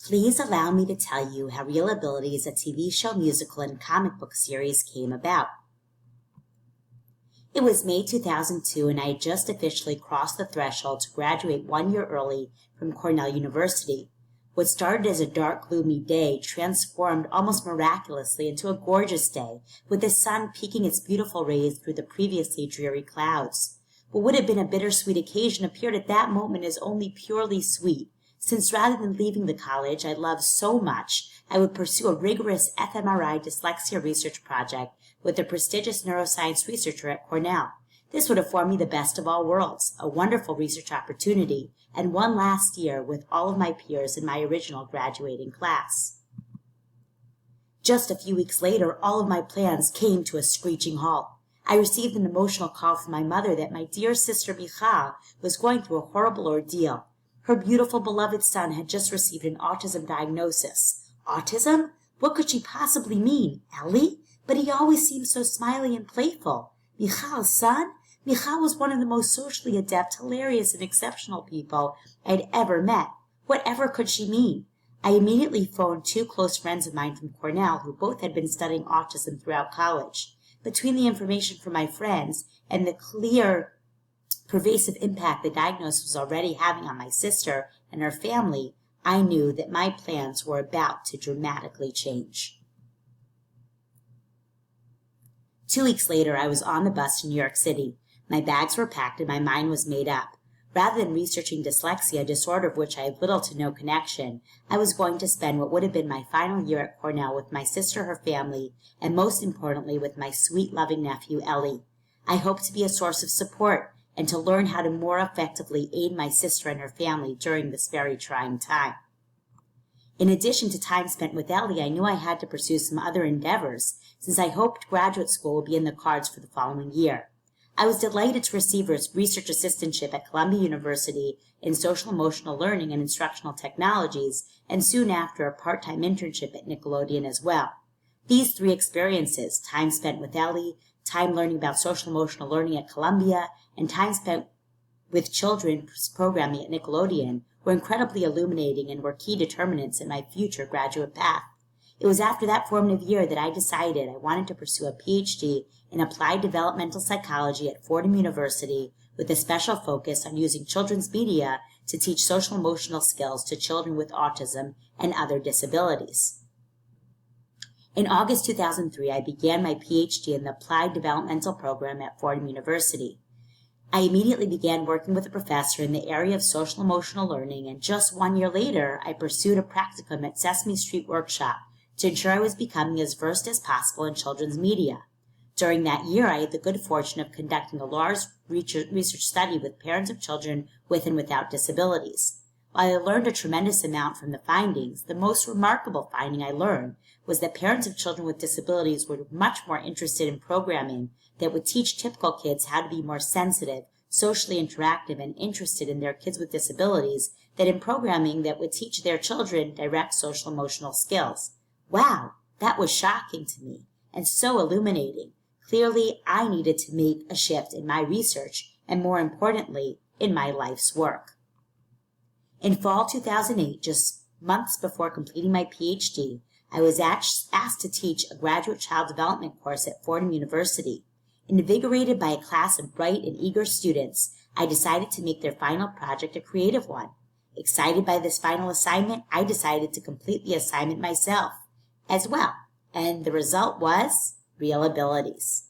Please allow me to tell you how Real Abilities, a TV show, musical, and comic book series came about. It was May 2002, and I had just officially crossed the threshold to graduate 1 year early from Cornell University. What started as a dark, gloomy day transformed almost miraculously into a gorgeous day, with the sun peeking its beautiful rays through the previously dreary clouds. What would have been a bittersweet occasion appeared at that moment as only purely sweet, since rather than leaving the college I loved so much, I would pursue a rigorous fMRI dyslexia research project with a prestigious neuroscience researcher at Cornell. This would afford me the best of all worlds, a wonderful research opportunity, and one last year with all of my peers in my original graduating class. Just a few weeks later, all of my plans came to a screeching halt. I received an emotional call from my mother that my dear sister Michal was going through a horrible ordeal. Her beautiful, beloved son had just received an autism diagnosis. Autism? What could she possibly mean? Ellie? But he always seemed so smiley and playful. Michal's son? Michal was one of the most socially adept, hilarious, and exceptional people I had ever met. Whatever could she mean? I immediately phoned 2 close friends of mine from Cornell who both had been studying autism throughout college. Between the information from my friends and the clear, pervasive impact the diagnosis was already having on my sister and her family, I knew that my plans were about to dramatically change. 2 weeks later, I was on the bus to New York City. My bags were packed and my mind was made up. Rather than researching dyslexia, a disorder of which I had little to no connection, I was going to spend what would have been my final year at Cornell with my sister, her family, and most importantly with my sweet, loving nephew, Ellie. I hoped to be a source of support and to learn how to more effectively aid my sister and her family during this very trying time. In addition to time spent with Ellie, I knew I had to pursue some other endeavors, since I hoped graduate school would be in the cards for the following year. I was delighted to receive a research assistantship at Columbia University in social emotional learning and instructional technologies, and soon after a part-time internship at Nickelodeon as well. These 3 experiences, time spent with Ellie, time learning about social emotional learning at Columbia, and time spent with children's programming at Nickelodeon, were incredibly illuminating and were key determinants in my future graduate path. It was after that formative year that I decided I wanted to pursue a PhD in applied developmental psychology at Fordham University with a special focus on using children's media to teach social emotional skills to children with autism and other disabilities. In August 2003, I began my PhD in the Applied Developmental Program at Fordham University. I immediately began working with a professor in the area of social emotional learning, and just 1 year later, I pursued a practicum at Sesame Street Workshop to ensure I was becoming as versed as possible in children's media. During that year, I had the good fortune of conducting a large research study with parents of children with and without disabilities. While I learned a tremendous amount from the findings, the most remarkable finding I learned was that parents of children with disabilities were much more interested in programming that would teach typical kids how to be more sensitive, socially interactive, and interested in their kids with disabilities than in programming that would teach their children direct social emotional skills. Wow, that was shocking to me and so illuminating. Clearly, I needed to make a shift in my research and, more importantly, in my life's work. In fall 2008, just months before completing my PhD, I was asked to teach a graduate child development course at Fordham University. Invigorated by a class of bright and eager students, I decided to make their final project a creative one. Excited by this final assignment, I decided to complete the assignment myself as well, and the result was Real Abilities.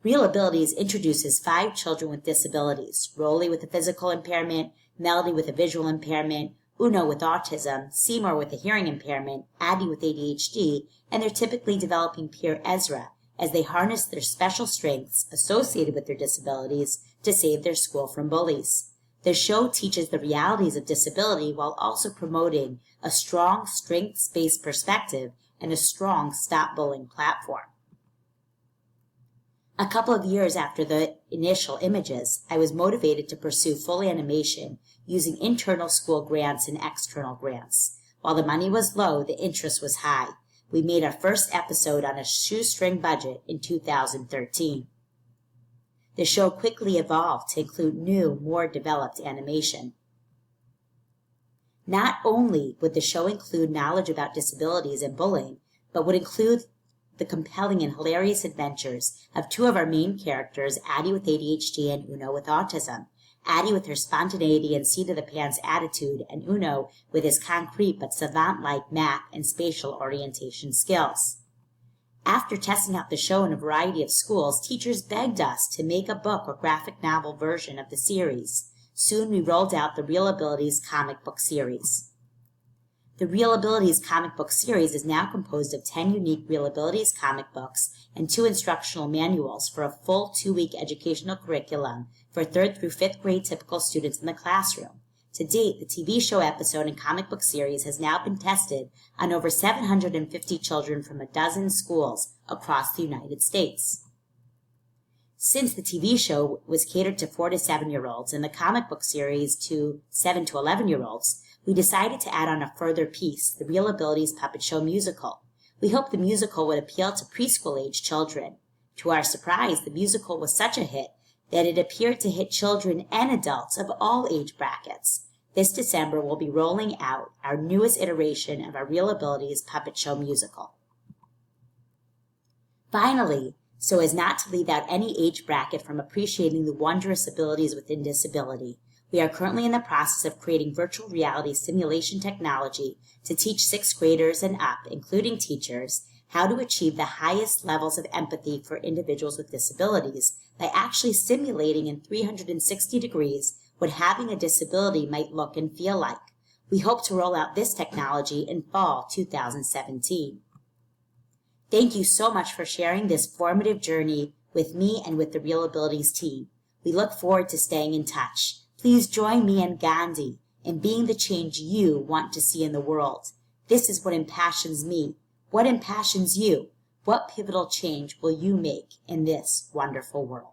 Real Abilities introduces 5 children with disabilities: Rolly with a physical impairment, Melody with a visual impairment, Uno with autism, Seymour with a hearing impairment, Addie with ADHD, and their typically developing peer Ezra, as they harness their special strengths associated with their disabilities to save their school from bullies. The show teaches the realities of disability while also promoting a strong strengths-based perspective and a strong stop bullying platform. A couple of years after the initial images, I was motivated to pursue full animation using internal school grants and external grants. While the money was low, the interest was high. We made our first episode on a shoestring budget in 2013. The show quickly evolved to include new, more developed animation. Not only would the show include knowledge about disabilities and bullying, but would include the compelling and hilarious adventures of two of our main characters, Addie with ADHD and Uno with autism. Addie with her spontaneity and seat-of-the-pants attitude, and Uno with his concrete but savant-like math and spatial orientation skills. After testing out the show in a variety of schools, teachers begged us to make a book or graphic novel version of the series. Soon we rolled out the Real Abilities comic book series. The Real Abilities comic book series is now composed of 10 unique Real Abilities comic books and 2 instructional manuals for a full 2-week educational curriculum for 3rd through 5th grade typical students in the classroom. To date, the TV show episode and comic book series has now been tested on over 750 children from a dozen schools across the United States. Since the TV show was catered to 4 to 7-year-olds and the comic book series to 7 to 11-year-olds, we decided to add on a further piece, the Real Abilities Puppet Show musical. We hoped the musical would appeal to preschool-age children. To our surprise, the musical was such a hit that it appeared to hit children and adults of all age brackets. This December, we'll be rolling out our newest iteration of our Real Abilities Puppet Show musical. Finally, so as not to leave out any age bracket from appreciating the wondrous abilities within disability, we are currently in the process of creating virtual reality simulation technology to teach 6th graders and up, including teachers, how to achieve the highest levels of empathy for individuals with disabilities by actually simulating in 360 degrees what having a disability might look and feel like. We hope to roll out this technology in fall 2017. Thank you so much for sharing this formative journey with me and with the Real Abilities team. We look forward to staying in touch. Please join me and Gandhi in being the change you want to see in the world. This is what impassions me. What impassions you? What pivotal change will you make in this wonderful world?